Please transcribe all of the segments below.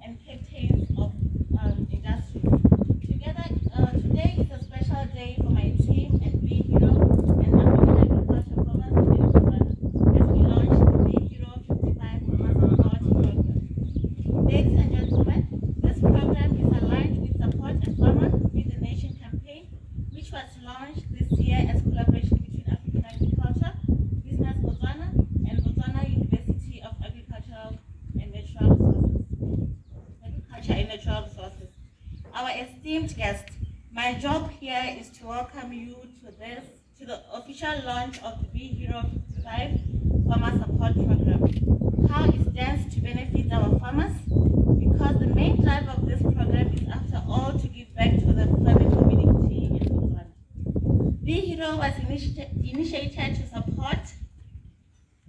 and captains of industry. Together, today is a special day for my team at Bhero and African Agriculture Farmers in Botswana as we launch the Bhero 55 Farmers Support Program. Ladies and gentlemen, this program is aligned with Support a Farmer with the Nation campaign, which was launched this year as collaboration between African Agriculture, Business Botswana, and Botswana University of Agriculture and Natural Resources. Our esteemed guests, my job here is to welcome you to the official launch of the Bhero 55 Farmer Support Program. How it stands to benefit our farmers, because the main drive of this program is, after all, to give back to the farming community in Botswana. Bhero was initiated to support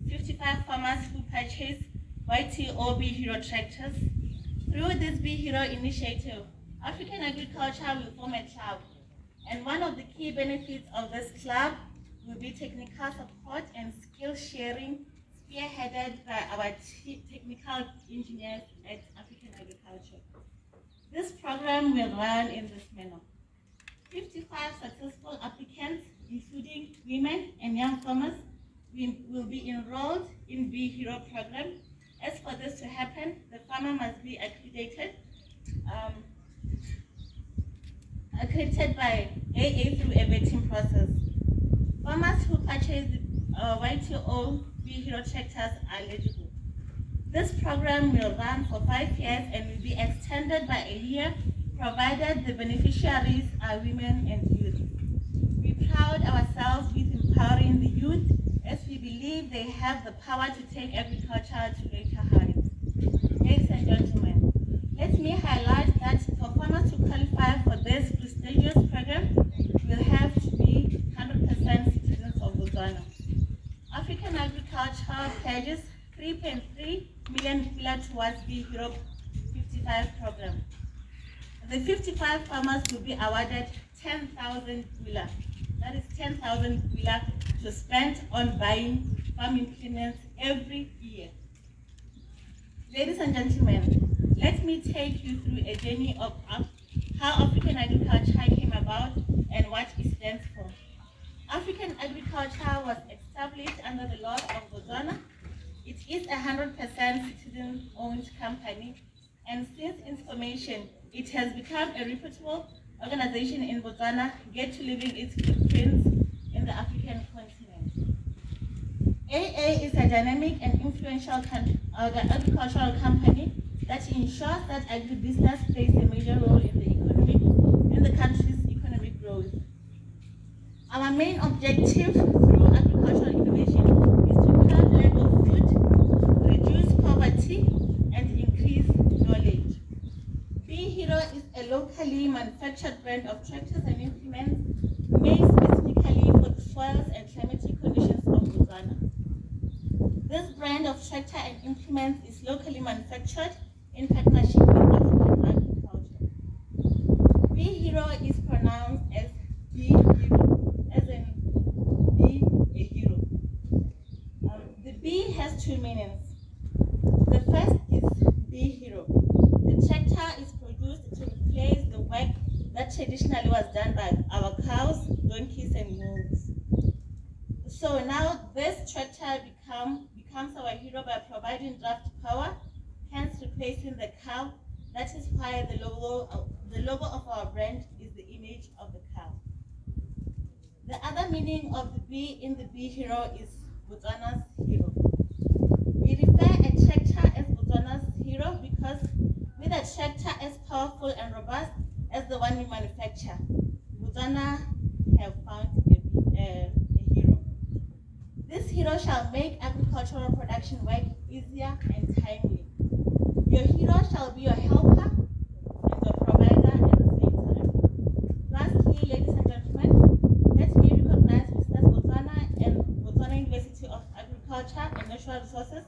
55 farmers who purchased YTO Bhero tractors. Through this Bhero initiative, African Agriculture will form a club, and one of the key benefits of this club will be technical support and skill sharing, spearheaded by our technical engineers at African Agriculture. This program will run in this manner. 55 successful applicants, including women and young farmers, will be enrolled in Bhero program. As for this to happen, the farmer must be accredited by AA through a vetting process. Farmers who purchase YTO Bhero tractors are eligible. This program will run for 5 years and will be extended by a year, provided the beneficiaries are women and youth. We pride ourselves with empowering the youth, as we believe they have the power to take agriculture to greater heights. Ladies and gentlemen, let me highlight that for farmers to qualify for this prestigious program, will have to be 100% citizens of Botswana. African Agriculture pledges 3.3 million pula towards the Bhero 55 program. The 55 farmers will be awarded 10,000 pula. That is 10,000 pula to spend on buying farm implements every year. Ladies and gentlemen, let me take you through a journey of how African Agriculture came about and what it stands for. African Agriculture was established under the laws of Botswana. It is a 100% citizen-owned company, and since its formation, it has become a reputable organization in Botswana, yet to leaving its footprints in the African continent. AA is a dynamic and influential agricultural company that ensures that agribusiness plays a major role in the country's economic growth. Our main objective through agricultural innovation is to curb lack of food, reduce poverty, and increase knowledge. Bhero is a locally manufactured brand of tractors and implements made specifically for the soils and climatic conditions of Botswana. This brand of tractor and implements is locally manufactured in partnership with African Agriculture. Bhero is pronounced as Bhero, as in be a hero. The B has two meanings. The first is Bhero. The tractor is produced to replace the work that traditionally was done by our cows, donkeys, and mules. So now this tractor becomes our hero by providing draft power, hence replacing the cow. That is why the logo of our brand is the image of the cow. The other meaning of the B in the Bhero is Botswana's hero. We refer a tractor as Botswana's hero because with a tractor as powerful and robust as the one we manufacture, Botswana have found a hero. This hero shall make agricultural production work easier and timely. Your hero shall be your helper and your provider at the same time. Lastly, ladies and gentlemen, let me recognize Business Botswana and Botswana University of Agriculture and Natural Resources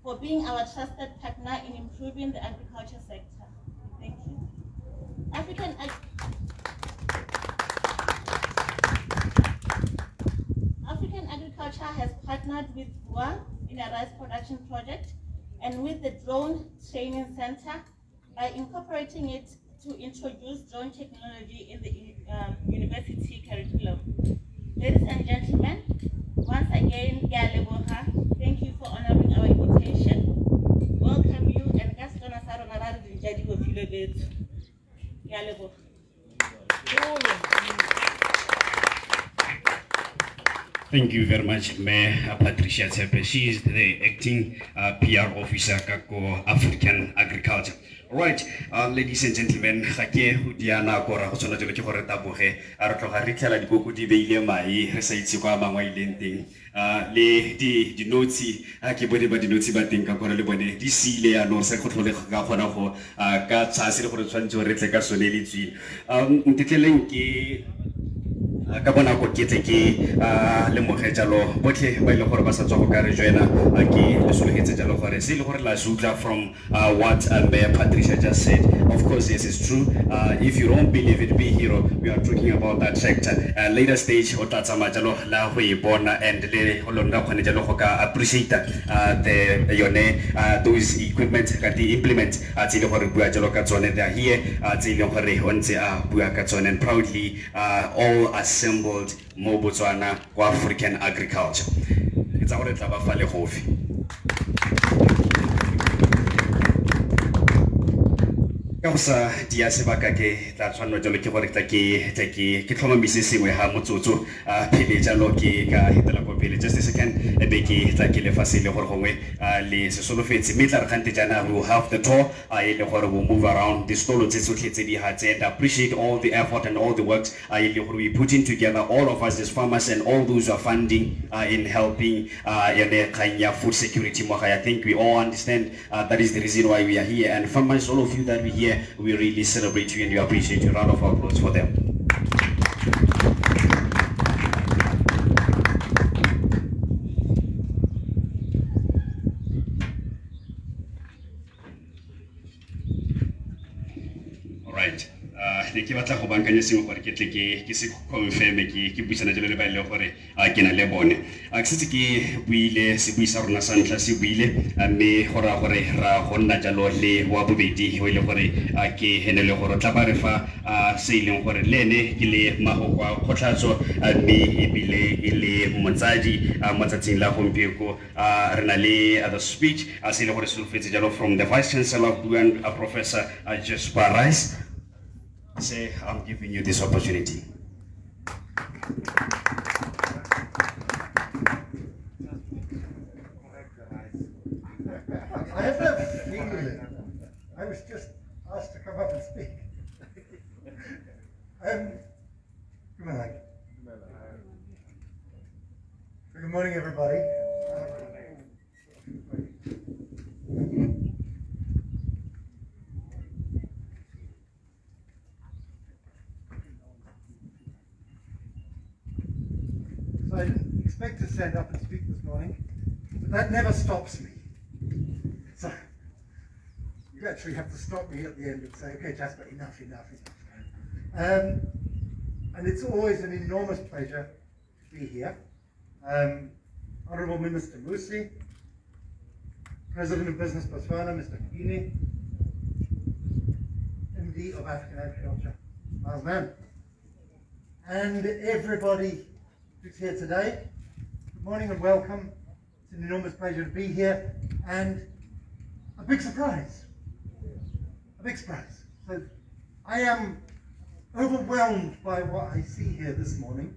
for being our trusted partner in improving the agriculture sector. Thank you. African Agriculture has partnered with BUAN in a rice production project, and with the drone training center, by incorporating it to introduce drone technology in the university curriculum. Ladies and gentlemen, once again, thank you for honoring our invitation. Welcome you and Gastona Saronara Jadi Gofilo Bet. Thank you very much, Mayor Patricia Tsepe. She is the acting PR officer Kako African Agriculture. All right, ladies and gentlemen, Hake Hudiana Kora Hosona Jolokore Tabuhe, Aratoha Rikala di Boku di Beile Mai, Resaitsuka Mangwai Lenting, Le di Noti, Akibodi Badi Noti Batin Kakora Libone, DC Lea Norse Kotole Kahonaho, Katsasi Hosanjo Reteka Soneliti, Titelenki. Ka bona go keteke le mogejalo botlhe ba ile gore ba sa tswa go ka re joina ke le sologetse jalo gore se ile gore la zutla from what Mayor Patricia just said. Of course, yes, it's true. If you don't believe it, be hero. We are talking about that sector. Later stage o tla tsama jalo la go e bona and le holonda khone jalo go ka appreciate the yone those equipment ka di implement tse ile gore bua jalo ka tsone. They are here tse ile gore ontse bua ka tsone, and proudly all assembled mo Botswana kwa African Agriculture. It's our tla ba fa le gofi. Kausa dia sebaka ke tla tshwanwa jalo ke gore ke tlhomamise sengwe ha motsotso pele jalo ke ka hitela go pele. Just a second e be ke tla ke le fasile gore gongwe le se solofetse mme tla re khante jana we will have the tour e le gore we move around the stolo tse tsotlhe tse di hatse, and appreciate all the effort and all the works e le gore we putting together, all of us as farmers and all those who are funding in helping yone kanya food security mo. I think we all understand that is the reason why we are here, and farmers, all of you that we here, we really celebrate you and we appreciate you. Round of applause for them. All right. Ne ke batla go bankanya sengwe gore ke tle ke se confirm ke buisana jalo le ba ile gore ke na le bone a ke setse ke buile se buisa rona sa ntla se buile mme gora gore ra go nna jalo le wa bobedi o ile gore ke henele gore tla ba re fa se ileng gore le ene ke le mago kwa khotlatso mme ebile ile motsadi motsatsing la gompieko re na le the speech se ile gore se lofetse jalo from the Vice Chancellor of BUAN, Professor Jasper Rice. Say, I'm giving you this opportunity. I have no feeling. I was just asked to come up and speak. Good morning, everybody. So I didn't expect to stand up and speak this morning, but that never stops me. So you actually have to stop me at the end and say, okay, Jasper, enough. And it's always an enormous pleasure to be here. Honourable Minister Musi, President of Business Botswana, Mr. Kine, MD of African Agriculture, Miles Mann, and everybody who's here today. Good morning and welcome. It's an enormous pleasure to be here, and a big surprise. So I am overwhelmed by what I see here this morning,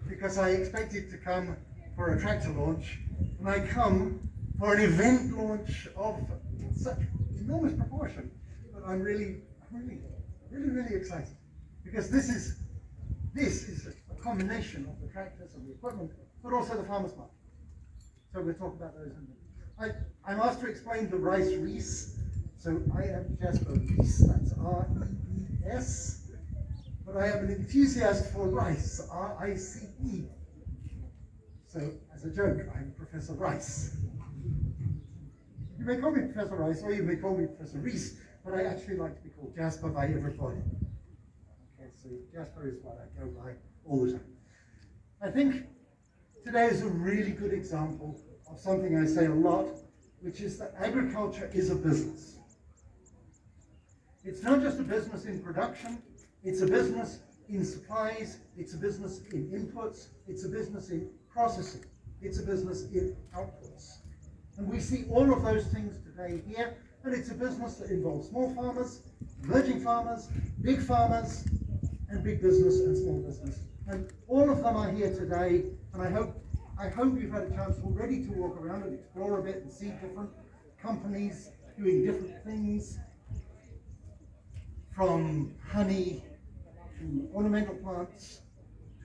because I expected to come for a tractor launch, and I come for an event launch of such enormous proportion. But I'm really excited, because this is a combination of the tractors and the equipment, but also the farmers market. So we'll talk about those in a minute. I'm asked to explain the rice Reese. So I am Jasper Reese, that's R-E-E-S, but I am an enthusiast for rice, R-I-C-E. So as a joke, I'm Professor Rice. You may call me Professor Rice, or you may call me Professor Reese, but I actually like to be called Jasper by everybody. Okay, so Jasper is what I go by all the time. I think today is a really good example of something I say a lot, which is that agriculture is a business. It's not just a business in production, it's a business in supplies, it's a business in inputs, it's a business in processing, it's a business in outputs. And we see all of those things today here, and it's a business that involves small farmers, emerging farmers, big farmers, and big business and small business. And all of them are here today, and I hope you've had a chance already to walk around and explore a bit and see different companies doing different things, from honey to ornamental plants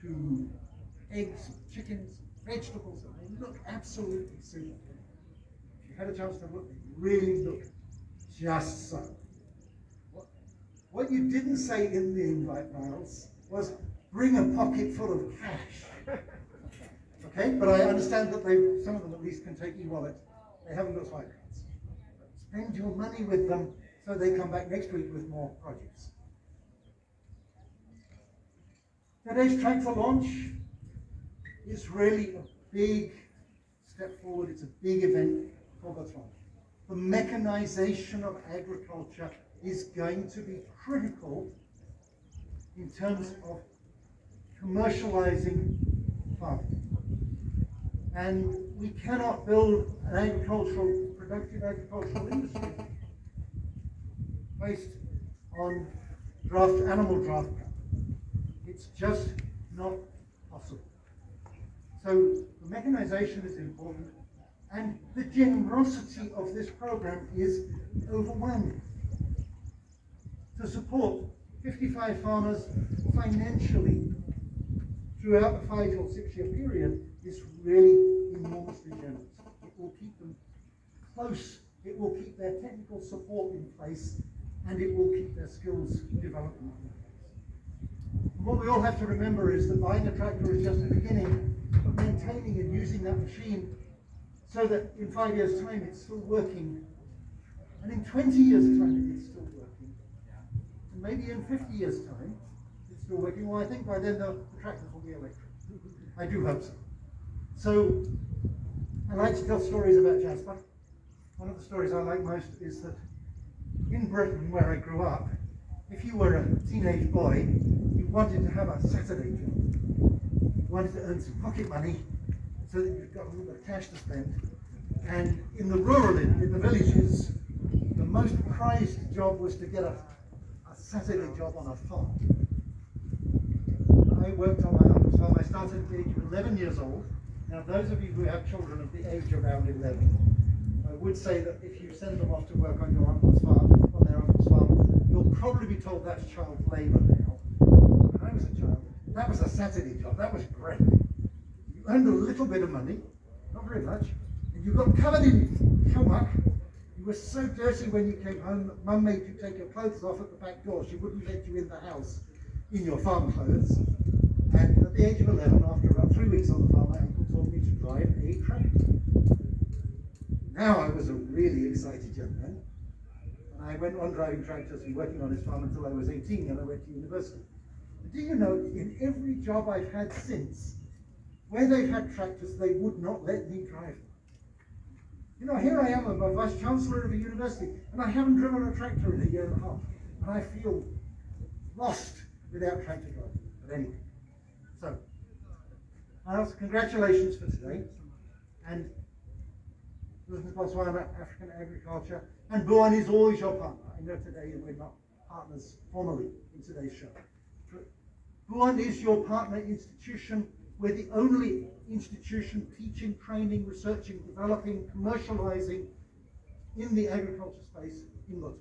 to eggs, chickens, vegetables, and they look absolutely super. If you had a chance to look, they really look just so. What you didn't say in the invite, Miles, was bring a pocket full of cash. Okay, but I understand that some of them at least can take e-wallets. They haven't got swipe cards. Spend your money with them so they come back next week with more projects. Today's tractor launch is really a big step forward. It's a big event for Botswana. The mechanization of agriculture is going to be critical in terms of commercializing farming. And we cannot build an productive agricultural industry based on animal draft. It's just not possible. So the mechanization is important, and the generosity of this program is overwhelming. To support 55 farmers financially throughout a 5 or 6 year period is really enormously generous. It will keep them close, it will keep their technical support in place, and it will keep their skills development in place. And what we all have to remember is that buying a tractor is just the beginning, but maintaining and using that machine so that in 5 years' time it's still working, and in 20 years' time it's still working, and maybe in 50 years' time it's still working. Well, I think by then the tractors will be electric. I do hope so. So I like to tell stories about Jasper. One of the stories I like most is that in Britain, where I grew up, if you were a teenage boy, you wanted to have a Saturday job. You wanted to earn some pocket money so that you've got a little bit of cash to spend. And in the in the villages, the most prized job was to get a Saturday job on a farm. I worked on my uncle's farm. I started at the age of 11 years old. Now, those of you who have children of the age around 11, I would say that if you send them off to work on your uncle's farm, on their uncle's farm, you'll probably be told that's child labour now. When I was a child, that was a Saturday job. That was great. You earned a little bit of money, not very much, and you got covered in hummock. You were so dirty when you came home that Mum made you take your clothes off at the back door. She wouldn't let you in the house in your farm clothes. And at the age of 11, after about 3 weeks on the farm, my uncle taught me to drive a tractor. Now I was a really excited young man. And I went on driving tractors and working on his farm until I was 18, and I went to university. And do you know, in every job I've had since, where they've had tractors, they would not let me drive them. You know, here I am, I'm a vice chancellor of a university, and I haven't driven a tractor in a year and a half. And I feel lost without tractor driving. But anyway. So, Miles, congratulations for today. And Business Botswana, African Agriculture, and BUAN is always your partner. I know today we're not partners formally in today's show. But BUAN is your partner institution. We're the only institution teaching, training, researching, developing, commercializing in the agriculture space in Botswana.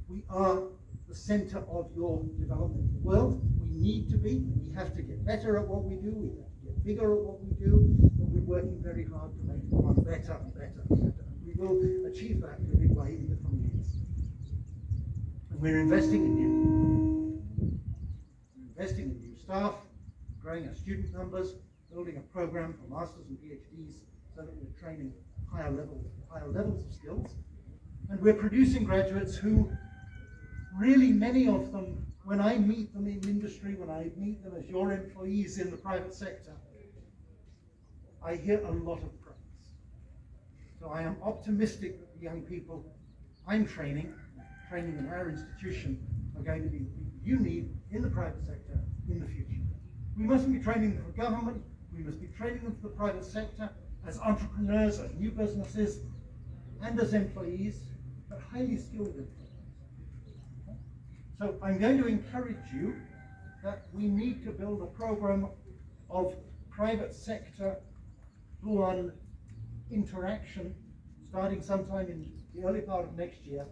We are the center of your development in the world. We need to be. We have to get better at what we do. We have to get bigger at what we do. But we're working very hard to make one better and better and better. And we will achieve that in a big way in the coming years. And we're investing in you. We're investing in new staff, growing our student numbers, building a program for masters and PhDs so that we're training higher levels of skills. And we're producing graduates who really, many of them, when I meet them in industry, when I meet them as your employees in the private sector, I hear a lot of praise. So I am optimistic that the young people I'm training training in our institution are going to be the people you need in the private sector in the future. We mustn't be training them for government, we must be training them for the private sector as entrepreneurs, as new businesses, and as employees, but highly skilled employees. Okay? So I'm going to encourage you that we need to build a program of private sector BUAN interaction starting sometime in the early part of next year,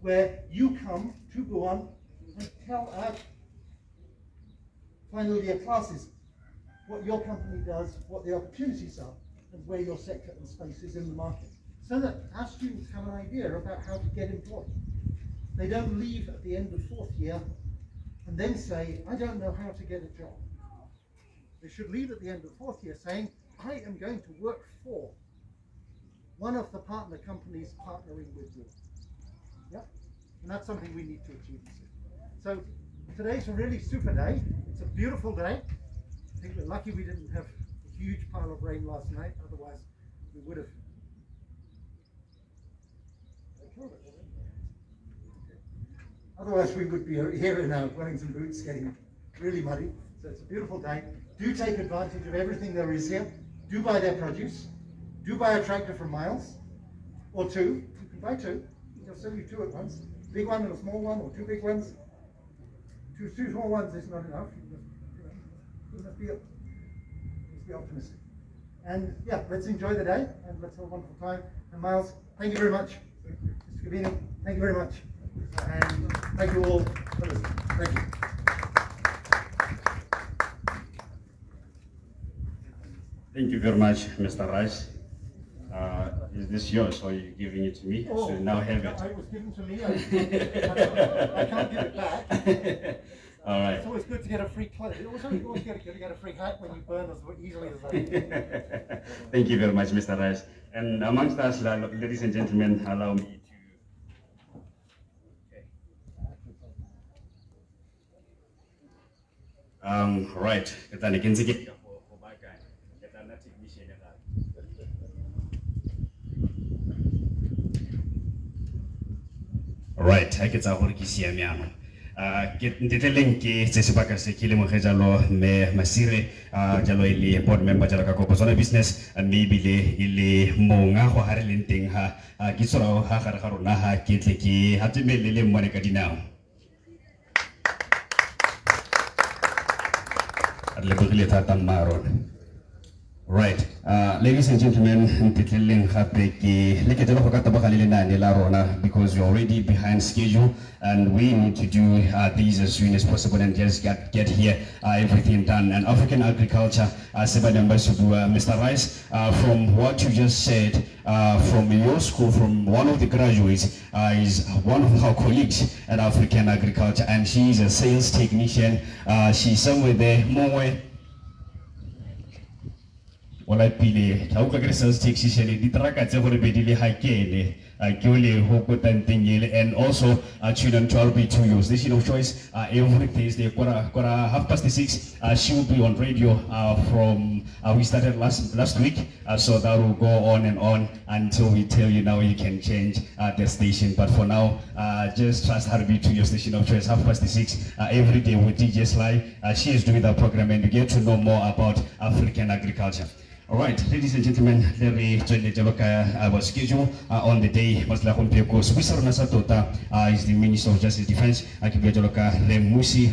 where you come to BUAN and tell our final year classes what your company does, what the opportunities are, and where your sector and space is in the market, so that our students have an idea about how to get employed. They don't leave at the end of fourth year and then say, I don't know how to get a job. They should leave at the end of fourth year saying, I am going to work for one of the partner companies partnering with you. Yeah? And that's something we need to achieve. So today's a really super day. It's a beautiful day. I think we're lucky we didn't have a huge pile of rain last night, otherwise we would have. Otherwise we would be here in our Wellington boots getting really muddy. So it's a beautiful day. Do take advantage of everything there is here. Do buy their produce. Do buy a tractor from Miles, or two. You can buy two. They'll sell you two at once. Big one and a small one, or two big ones. Two small ones is not enough. You must be optimistic. And yeah, let's enjoy the day and let's have a wonderful time. And Miles, thank you very much. Mr. Gavino, thank you very much. And thank you all for listening. Thank you. Thank you very much, Mr. Rice. Is this yours or are you giving it to me? Oh, so now have it. It was given to me. I can't give it back. All right. It's always good to get a free clothes. It's always good to get a free hat when you burn as easily as I. Thank you very much, Mr. Rice. And amongst us, ladies and gentlemen, allow me to. Right. Right, I get our Kisiamiano. Get the link, Sesibaka Sekili Mojalo, Masire, Jalo, board member Jalaka Botswana business, and maybe Ili Monga, Harilinting, Gisoro, Harunaha, Kitiki, Hatimili Monica Dinao. At Lebuliata Maron. Right, ladies and gentlemen, because we're already behind schedule and we need to do these as soon as possible and just get here everything done. And African agriculture, Mr. Rice, from what you just said, from your school, from one of the graduates, is one of our colleagues at African agriculture, and she is a sales technician. She's somewhere there, more. Wala pili ka uka sales technician di traka tse gore bedile ha kene ke ole hoko tantingile. And also children 12 to use this of choice every Thursday quarter 6:30 she will be on radio from we started last week, so that will go on and on until we tell you now you can change the station. But for now, just trust her to be to your station of choice 6:30 every day with DJ Sly. She is doing that program and you get to know more about African agriculture. All right, ladies and gentlemen, let me join our schedule on the day. Is the Minister of Justice Defense. Remusi,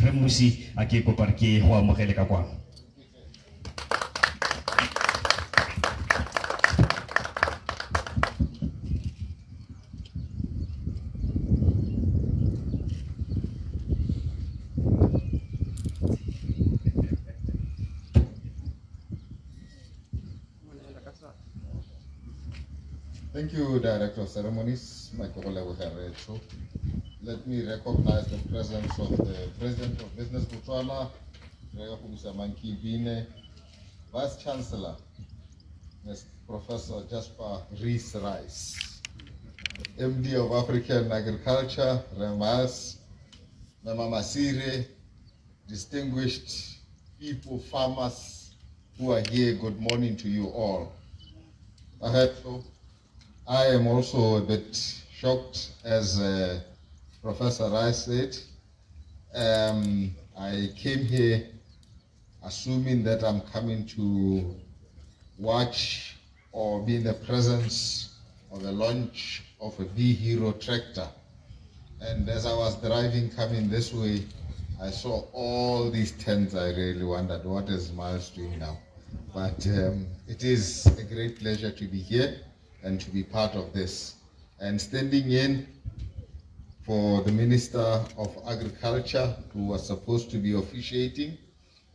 Thank you, Director of Ceremonies, Michael Leweherecho. Let me recognize the presence of the President of Business Botswana, Vice Chancellor, Mr. Professor Jasper Rees Rice, MD of African Agriculture, Remas, Mama Masire, distinguished people, farmers who are here, good morning to you all. I am also a bit shocked as Professor Rice said, I came here assuming that I'm coming to watch or be in the presence of the launch of a Bhero tractor. And as I was driving coming this way, I saw all these tents. I really wondered what is Miles doing now. But it is a great pleasure to be here and to be part of this. And standing in for the Minister of Agriculture, who was supposed to be officiating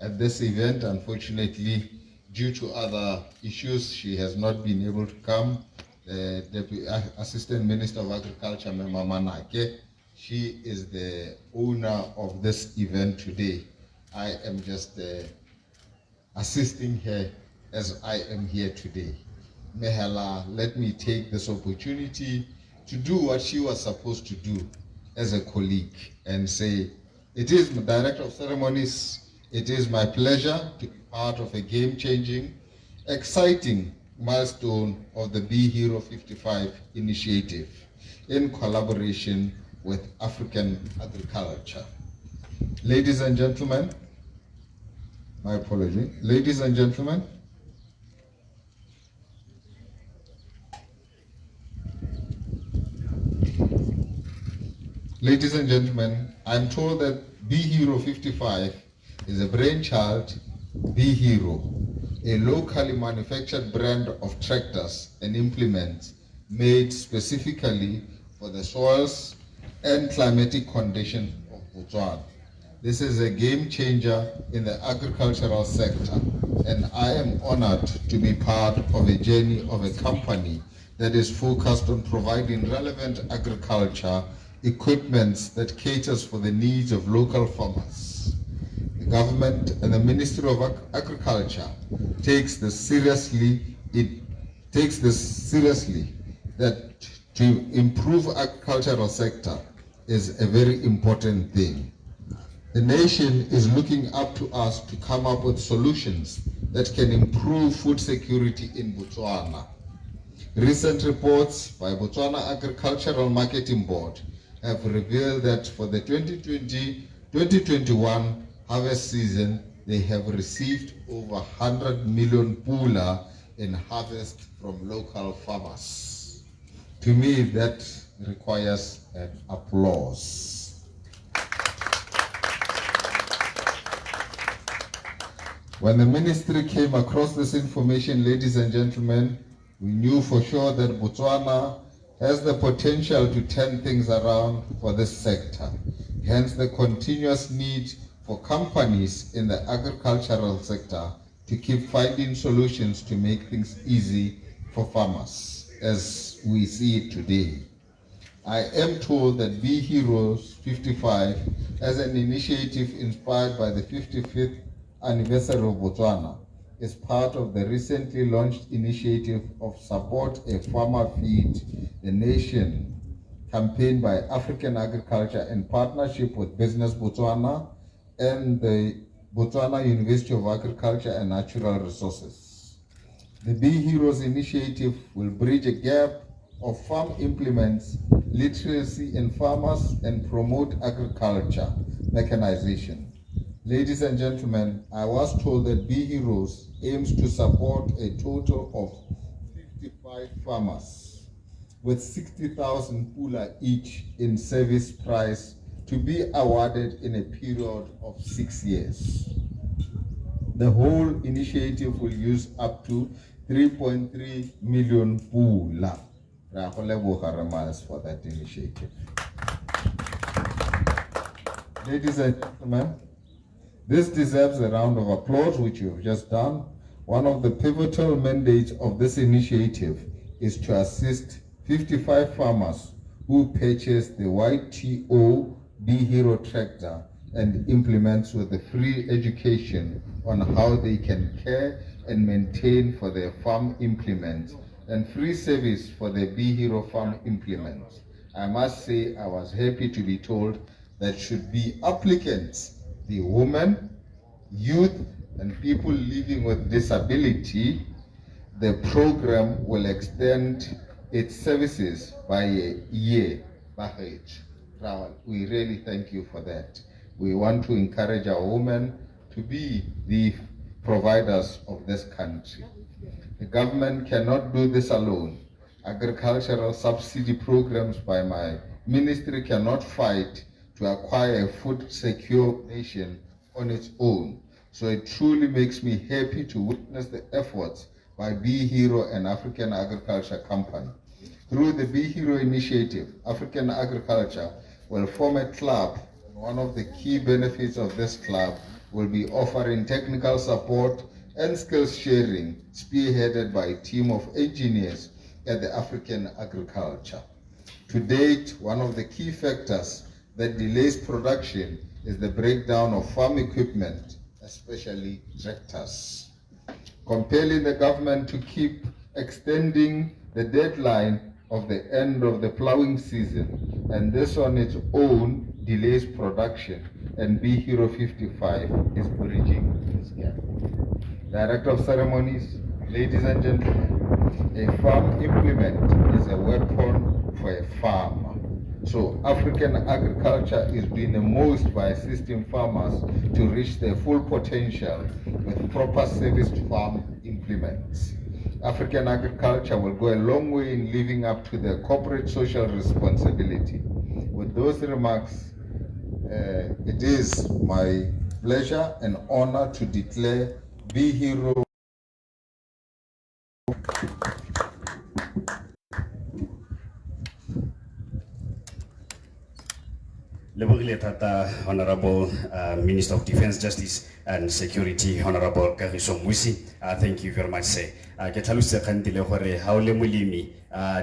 at this event. Unfortunately, due to other issues, she has not been able to come. The Deputy Assistant Minister of Agriculture, Mema Manake, she is the owner of this event today. I am just assisting her as I am here today. Mehala, let me take this opportunity to do what she was supposed to do as a colleague and say, it is the Director of Ceremonies, it is my pleasure to be part of a game-changing, exciting milestone of the Bhero 55 initiative in collaboration with African agriculture. Ladies and gentlemen, my apology. Ladies and gentlemen, I'm told that Bhero 55 is a brainchild, Bhero, a locally manufactured brand of tractors and implements made specifically for the soils and climatic conditions of Botswana. This is a game changer in the agricultural sector, and I am honored to be part of a journey of a company that is focused on providing relevant agriculture equipment that caters for the needs of local farmers. The government and the Ministry of Agriculture takes this seriously. That to improve agricultural sector is a very important thing. The nation is looking up to us to come up with solutions that can improve food security in Botswana. Recent reports by Botswana Agricultural Marketing Board have revealed that for the 2020-2021 harvest season, they have received over 100 million pula in harvest from local farmers. To me, that requires an applause. When the ministry came across this information, ladies and gentlemen, we knew for sure that Botswana has the potential to turn things around for this sector. Hence the continuous need for companies in the agricultural sector to keep finding solutions to make things easy for farmers, as we see it today. I am told that Bhero 55 as an initiative inspired by the 55th anniversary of Botswana is part of the recently launched initiative of Support a Farmer Feed the Nation campaign by African Agriculture in partnership with Business Botswana and the Botswana University of Agriculture and Natural Resources. The Bhero's initiative will bridge a gap of farm implements, literacy in farmers, and promote agriculture mechanization. Ladies and gentlemen, I was told that Bhero aims to support a total of 55 farmers with 60,000 pula each in service price to be awarded in a period of 6 years. The whole initiative will use up to 3.3 million pula. For that initiative. Ladies and gentlemen, this deserves a round of applause, which you've just done. One of the pivotal mandates of this initiative is to assist 55 farmers who purchase the YTO Bhero tractor and implements with the free education on how they can care and maintain for their farm implements and free service for the Bhero farm implements. I must say I was happy to be told that should be applicants the women, youth, and people living with disability, the program will extend its services by a year by age. Raul, we really thank you for that. We want to encourage our women to be the providers of this country. The government cannot do this alone. Agricultural subsidy programs by my ministry cannot fight to acquire a food secure nation on its own. So it truly makes me happy to witness the efforts by Bhero and African Agriculture Company. Through the Bhero initiative, African Agriculture will form a club. One of the key benefits of this club will be offering technical support and skills sharing, spearheaded by a team of engineers at the African Agriculture. To date, one of the key factors that delays production is the breakdown of farm equipment, especially ractors. Compelling the government to keep extending the deadline of the end of the plowing season, and this on its own delays production, and Bhero 55 is bridging this gap. Director of Ceremonies, ladies and gentlemen, a farm implement is a weapon for a farmer. So African agriculture is doing the most by assisting farmers to reach their full potential with proper serviced farm implements. African agriculture will go a long way in living up to their corporate social responsibility. With those remarks, it is my pleasure and honor to declare Bhero Lebogile thata, Honorable Minister of Defense, Justice and Security, Honorable Kagiso Musi. Thank you very much, sir. Ke tlhalose kgantile gore ha o le molemi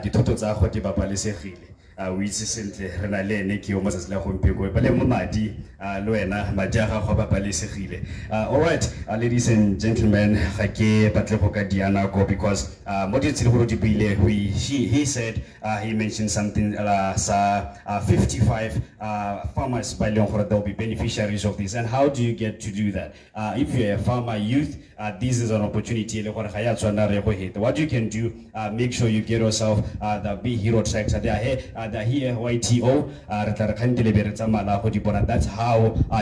dithoto tsa go di babalesegile. O itse sentle re na le ene ke o matsatsi la gompieko ba le mo madi le wena madi a gago ba babalesegile. All right, ladies and gentlemen, ga ke batle go ka diana go because mo ditsile go di bile he said he mentioned something sa 55 farmers by leng gore they'll be beneficiaries of this. And how do you get to do that? If you're a farmer youth, this is an opportunity. What you can do, make sure you get yourself the Bhero tractor. They are here, YTO. That's how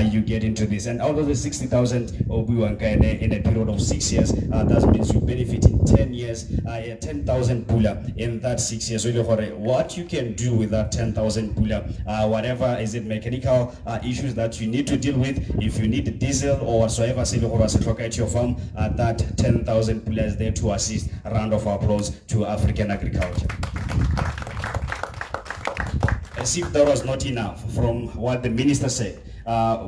you get into this. And out of the 60,000 BUAN in a period of 6 years, that means you benefit in 10 years, 10,000 pula in that 6 years. What you can do with that 10,000 pula, whatever is it mechanical issues that you need to deal with, if you need diesel or whatsoever, at your farm, that 10,000 pula is there to assist. A round of applause to African agriculture. As if that was not enough, from what the minister said,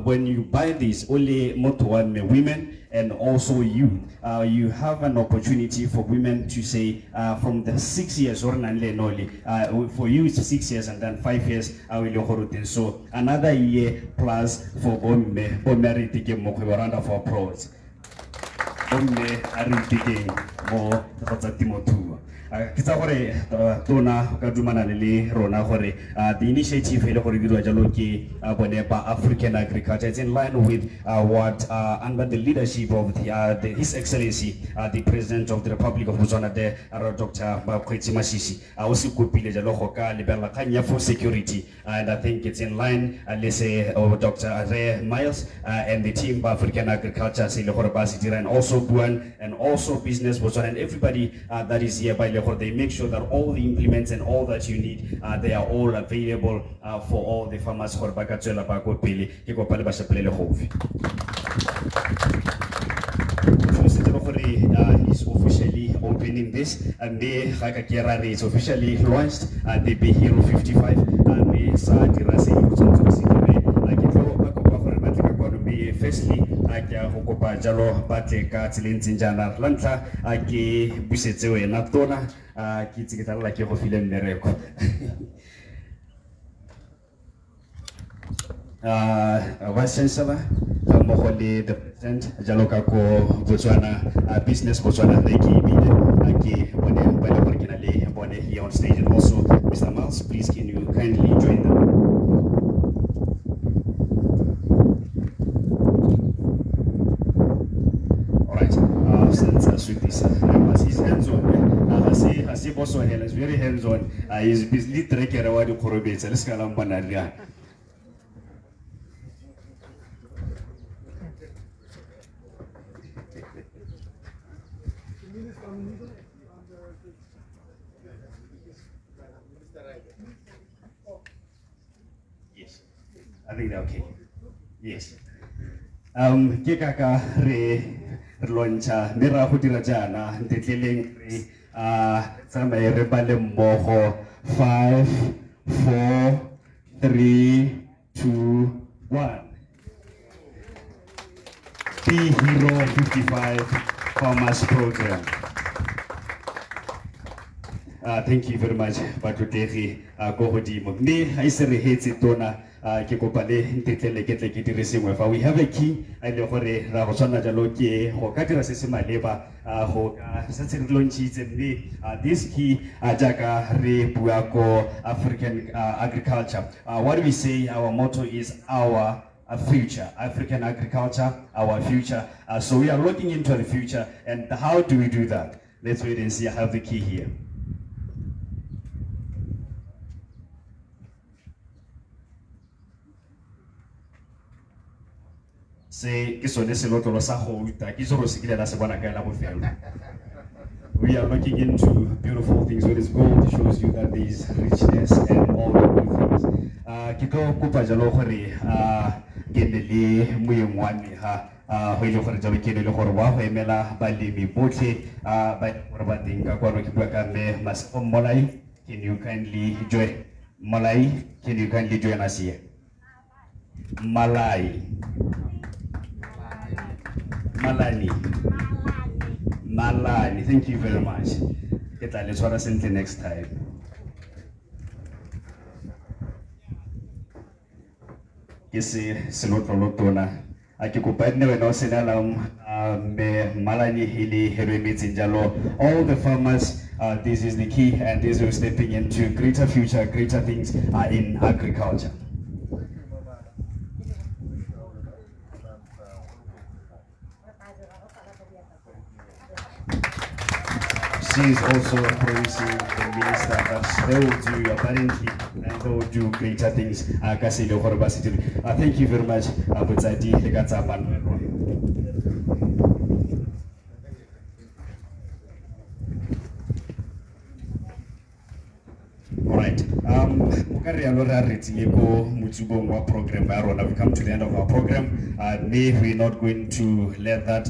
when you buy this, only women and also you have an opportunity for women to say from the 6 years or for you it's 6 years and then 5 years so another year plus for married round of applause. Kita gore tona ka dumana le rona gore the initiative hele gore dirwa jalo ke bone ba African agriculture. It's in line with what under the leadership of His Excellency the President of the Republic of Botswana, Dr. Makwetsi Masisi. I also kopile jalo go ka lebella kanya for security, and I think it's in line let's say Dr. Miles and the team of African agriculture say le gore ba se dira, and also BUAN and also Business Botswana and everybody that is here by they make sure that all the implements and all that you need, they are all available for all the farmers. He's officially opening this, and it's officially launched the Bhero 55. Firstly, hokopa jalo bate ka tseleng tsenjana lantla ke busetse wena tona ke tsiketala ke go file mmereko Vice Chancellor mmogo le the President jalo ka ko Botswana Business Botswana ke bone ba le gore ke na le bone here on stage, and also Mr. Miles, please can you kindly join them. Since with this his hands on I see also He's very hands-on. He's busy tracking around the Korobets. Let's go along, Banaria. Yes, I think they're okay. Yes. Ke kaka re launcha mera go dira jana ntetleleng re tsamaye re ba le mmogo 5 4 3 2 1 Bhero 55 Farmers Program. Thank you very much, Batutegi Gohodimo. Me, I say, hate Tona, Kikopale, Tetle, get like it is. We have a key, I know for a Ravosana Jaloki, Hokatira Sesima Leba, Hoka, Sensitive Lunches, and me. This key, Ajaka, Re, Buako, African agriculture. What we say, our motto is our future, African agriculture, our future. So we are looking into the future, and how do we do that? Let's wait and see. I have the key here. Say, we are looking into beautiful things. What is gold shows you that there is richness and all the good things. Kito kupa jalo khore kendele muyengwane ha ho ile gore jalo kendele gore wa ho emela balemi botlhe ba gore ba dinga kwa re bua ka me Masefo Molai. Can you kindly join Molai? Can you kindly join us here? Malai. Malani, thank you very much. Let's what us until next time. Kisi silotolotona. Akikupatne we no sinalam me malani hili heremitsinjalo. All the farmers, this is the key, and this is stepping into greater future, greater things in agriculture. She is also promising the minister that they will do apparently, and they will do greater things. Thank you very much, Butsati Legatsaman. All right. We've come to the end of our program. We're not going to let that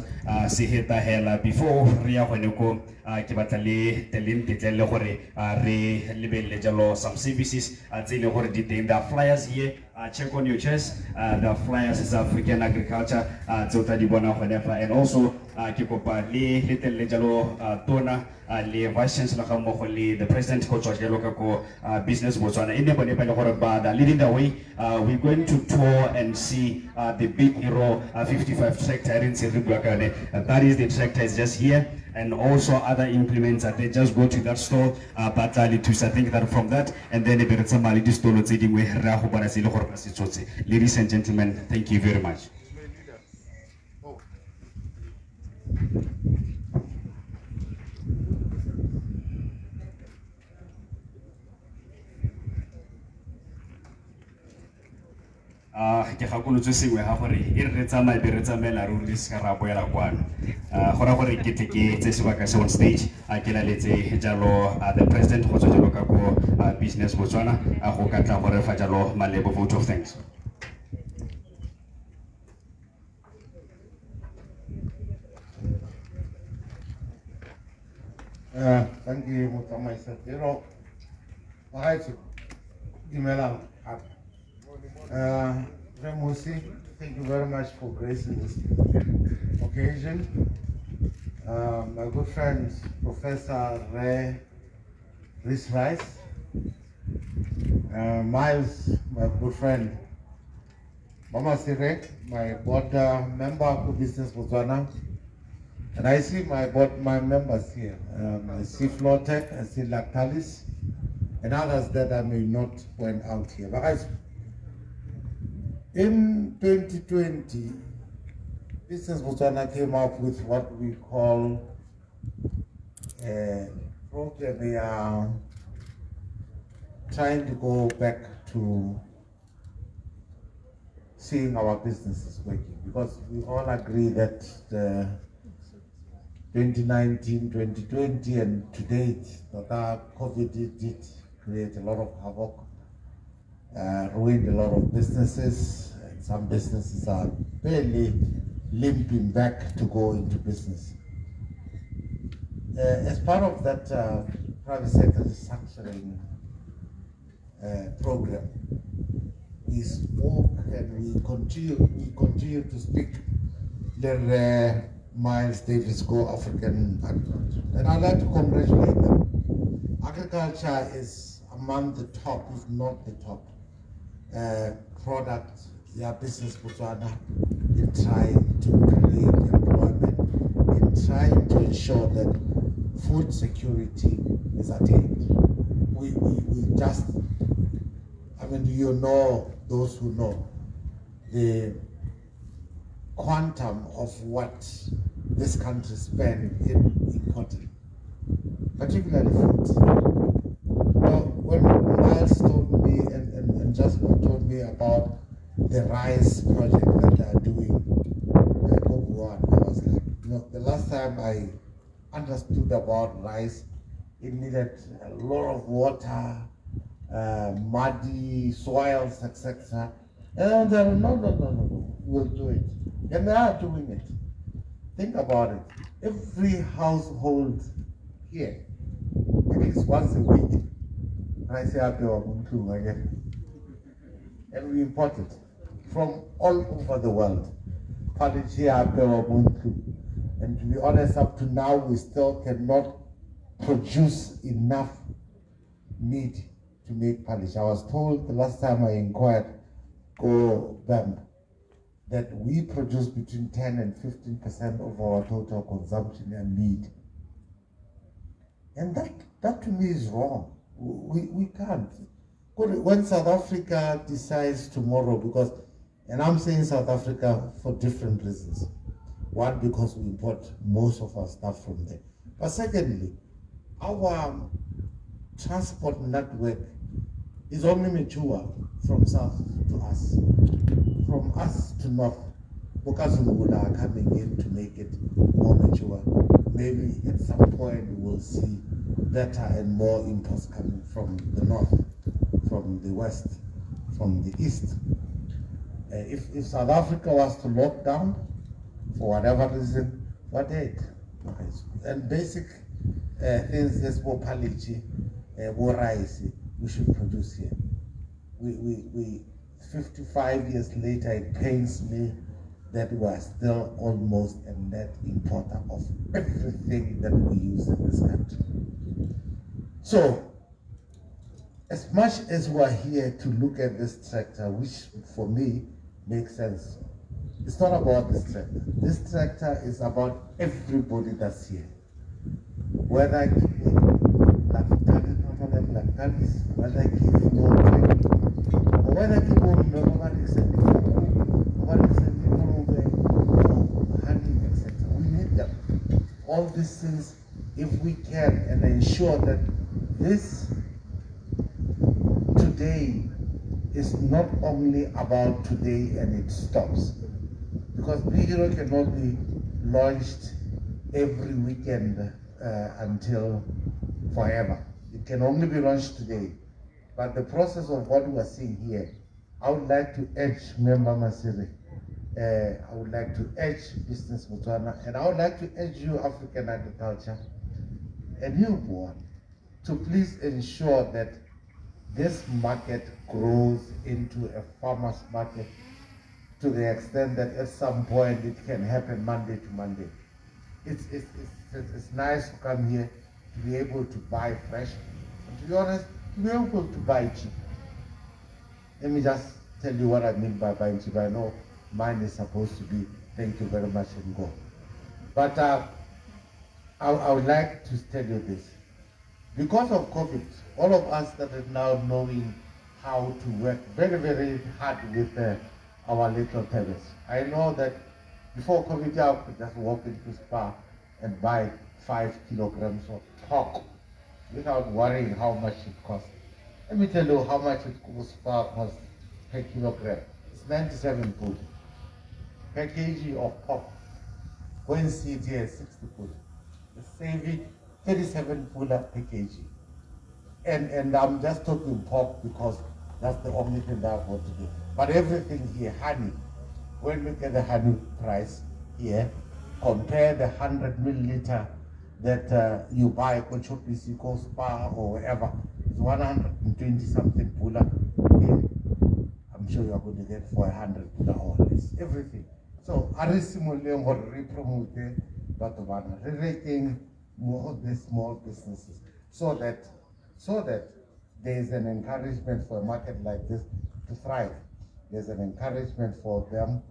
siheta hela before Ria Honeko Kibatali Telin Titele Hore Re Libele Jalo some services the flyers here. Check on your chest. The flyers is African agriculture, and also Kikopa Li Little Jalo Tona. The Vice Chancellor the President Coach Business Botswana leading the way. We're going to tour and see the big Bhero 55 tractor in Siribwakane. That is the tractor is just here, and also other implements that they just go to that store. But I think that from that, and then ladies and gentlemen, thank you very much. Ke gakolo tse sengwe ha gore e re tsamaya be re tsamela ro le ska ra boela kwano gora gore ke tle ke tse sebaka se on stage ke la letse jalo the president go tswa jalo ka go Business Botswana go ka tla gore fa jalo malebo vote of thanks. Thank you, Mutamaisa Bhero. Alright, Dimela. Remusi, thank you very much for gracing this occasion. My good friend, Professor Rhys Rice. Miles, my good friend. Mama Sirek, my board member of Business Botswana. And I see my members here. I see Flotech, I see Lactalis, and others that I may not point out here. But in 2020, Business Botswana came up with what we call program, we are trying to go back to seeing our businesses working, because we all agree that the 2019, 2020 and to date, that COVID did create a lot of havoc, ruined a lot of businesses, and some businesses are barely limping back to go into business. As part of that private sector restructuring program, we spoke and we continue to speak the Miles Davis Go African Agriculture. And I'd like to congratulate them. Agriculture is among the top, if not the top, product, Business Botswana, in trying to create employment, in trying to ensure that food security is attained. We just, I mean, you know, those who know, the quantum of what this country spends in importing, particularly food. Now, when Miles told me and Jasper told me about the rice project that they are doing at BUAN, I was like, you know, the last time I understood about rice, it needed a lot of water, muddy soils, etc. And they said, no, we'll do it. And they are doing it. Think about it. Every household here, at least once a week, rice again. And we import it from all over the world. And to be honest, up to now, we still cannot produce enough meat to make polish. I was told the last time I inquired, go BAM, that we produce between 10 and 15% of our total consumption in meat. And that to me is wrong. We can't. When South Africa decides tomorrow, because, and I'm saying South Africa for different reasons. One, because we import most of our stuff from there. But secondly, our transport network is only mature from south to us. From us to north, Bokazulu are coming in to make it more mature. Maybe at some point we'll see better and more imports coming from the north, from the west, from the east. If South Africa was to lock down, for whatever reason, what did? And basic things, there's more palichi, more rice, we should produce here. We 55 years later, it pains me that we are still almost a net importer of everything that we use in this country. So, as much as we are here to look at this tractor, which for me makes sense, it's not about this tractor. This tractor is about everybody that's here. Whether I give whether I give more training, or whether I give more handling, etc. We need them. All these things, if we can, and ensure that this today is not only about today and it stops. Because Bhero cannot be launched every weekend until forever. It can only be launched today. But the process of what we are seeing here, I would like to urge Member Masiri, I would like to urge Business Botswana, and I would like to urge you, African Agriculture, and you, BUAN, to please ensure that this market grows into a farmer's market to the extent that at some point it can happen Monday to Monday. It's nice to come here to be able to buy fresh, and to be honest, to be able to buy cheap. Let me just tell you what I mean by buying cheap. I know mine is supposed to be thank you very much and go. But I would like to tell you this. Because of COVID, all of us that are now knowing how to work very, very hard with our little terrace. I know that before COVID, I could just walk into Spar and buy 5 kilograms of pork without worrying how much it costs. Let me tell you how much it costs per kilogram. It's 97 pula. Per kg of pork, go and see it here, 60 pula. It's saving 37 pula per kg. And I'm just talking pork because that's the only thing that I want to do. But everything here, honey, when you look at the honey price here, compare the 100 milliliter that you buy at Chopisi, Spa or wherever, it's 120 something pula here. I'm sure you're going to get 400 pula or less. Everything. So, Arisimole or re-promote relating more of the small businesses so that there is an encouragement for a market like this to thrive. There's an encouragement for them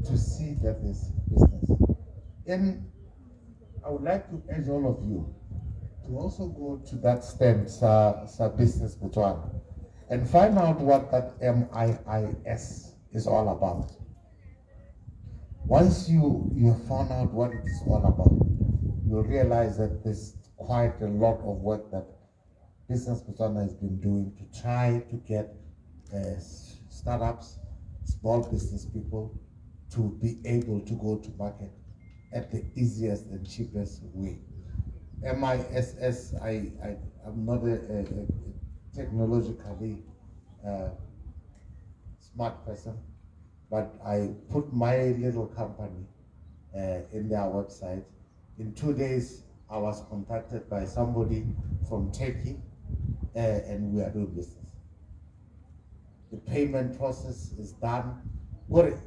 to see that there's business. And I would like to urge all of you to also go to that stand, Business Botswana, and find out what that MIIS is all about. Once you have found out what it is all about, you'll realize that there's quite a lot of work that Business Botswana has been doing to try to get startups, small business people to be able to go to market at the easiest and cheapest way. MISS, I'm not a technologically smart person, but I put my little company in their website. In 2 days, I was contacted by somebody from Turkey, and we are doing business. The payment process is done. You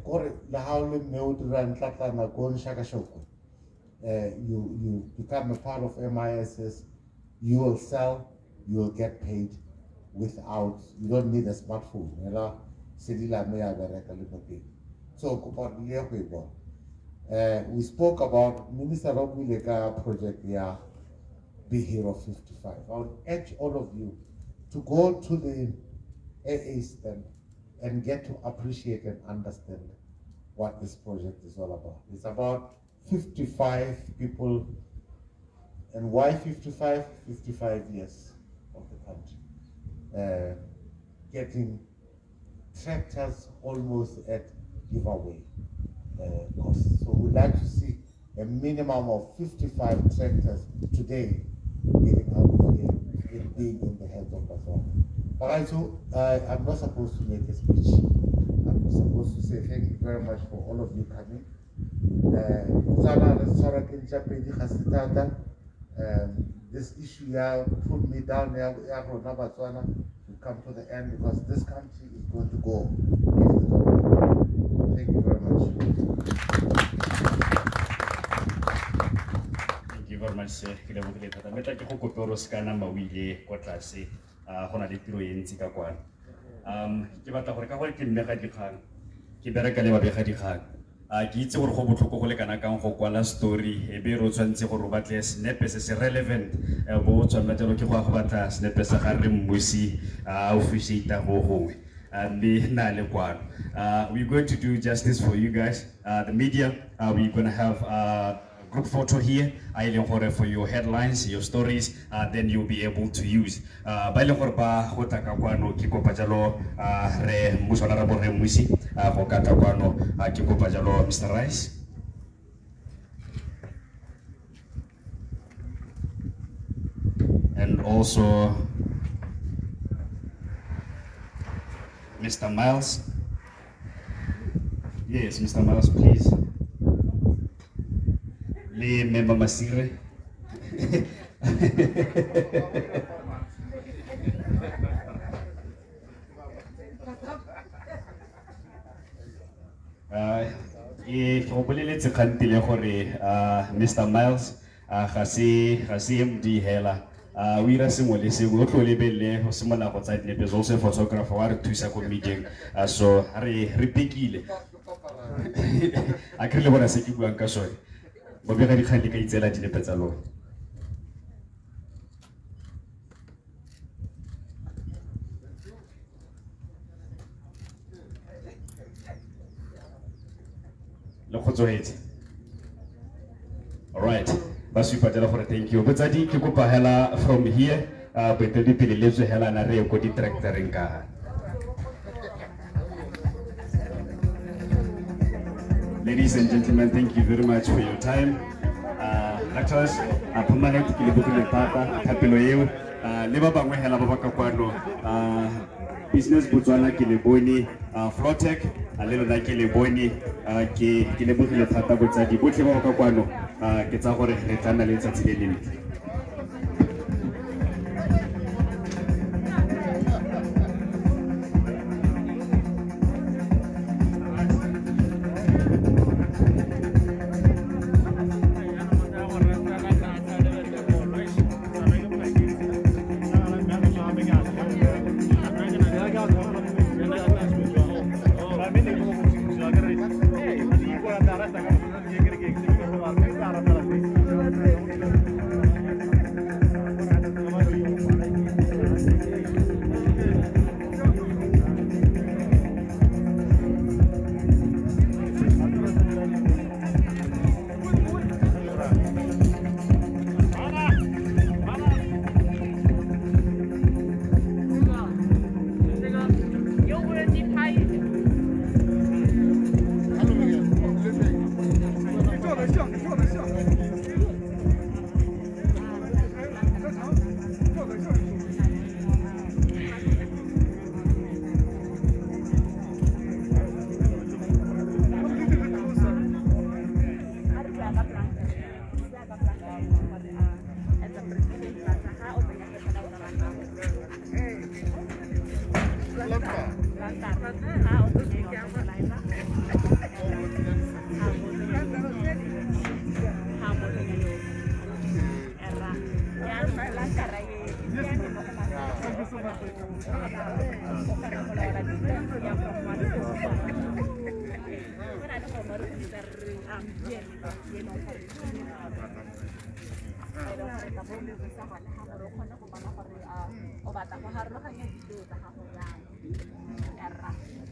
become a part of MISS, you will sell, you will get paid without, you don't need a smartphone. So, we spoke about Minister Robulega project here, Bhero 55. I would urge all of you to go to the AA stand and get to appreciate and understand what this project is all about. It's about 55 people, and why 55? 55 years of the country. Getting tractors almost at giveaway cost. So we'd like to see a minimum of 55 tractors today getting out of here, it being in the hands of Botswana. But I'm not supposed to make a speech. I'm supposed to say thank you very much for all of you coming. This issue here put me down here, Botswana, to come to the end because this country is going to go. Thank you very much. Thank you very much, sir. Ke lebogile thata. Mme tla ke go kope gore se kana mawile kwa tlase go na le tiro e ntsi ka kwana. Ke batla gore ka gore ke mmega dikgang ke bereka le babega dikgang. Ke itse gore go botlhoko go le kana kang go kwala story e be re tshwantse gore o batle snepe se se relevant bo tshwana jalo ke go batla snepe sa ga re mmusi officiate go gongwe. We're going to do justice for you guys, the media. We're going to have a group photo here for your headlines, your stories, then you'll be able to use. Mr. Rice. And also Mr. Miles. Yes, Mr. Miles, please. Le member Masire. Mr. Miles, Hasi MD Hela. We are similarly saying, also a photographer, or 2 second meeting. So, repeat. I can't want to say you are sorry. But we are kindly get the Petalo. Look what's it. All right. Thank you. But I think you go from here. boeteledipele le tsohelana re ye ko di-tractoreng ka. Ladies and gentlemen, thank you very much for your time. Ractors, permanent ke le bogile thata thapelo eo le ba bangwe hela ba baka kwano Business Botswana ke le bone Flotech le lona ke le bone ke le bogile thata botsadi botlhe ba baka kwano ke tsa gore re tla nna le tsatsi le lentle.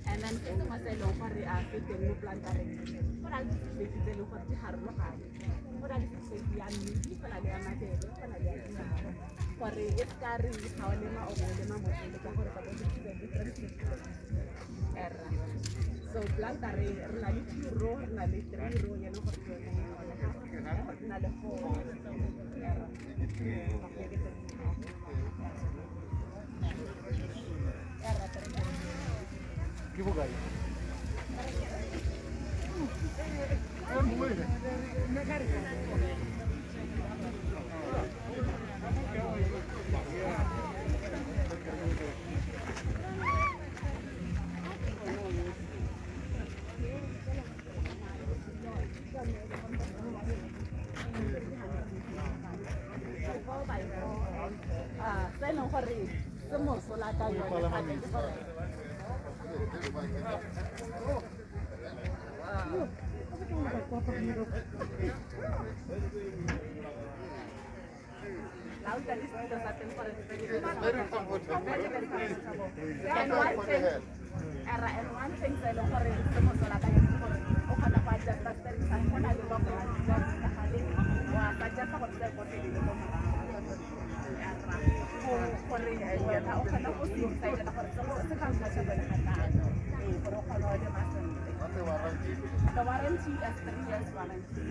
And then because they don't for the new plant what I just say they look for the hard look what I just say the people are there for it's carry how they know so plant are really 2 row really 3 row you know for another 4 The warranty is 3 years warranty.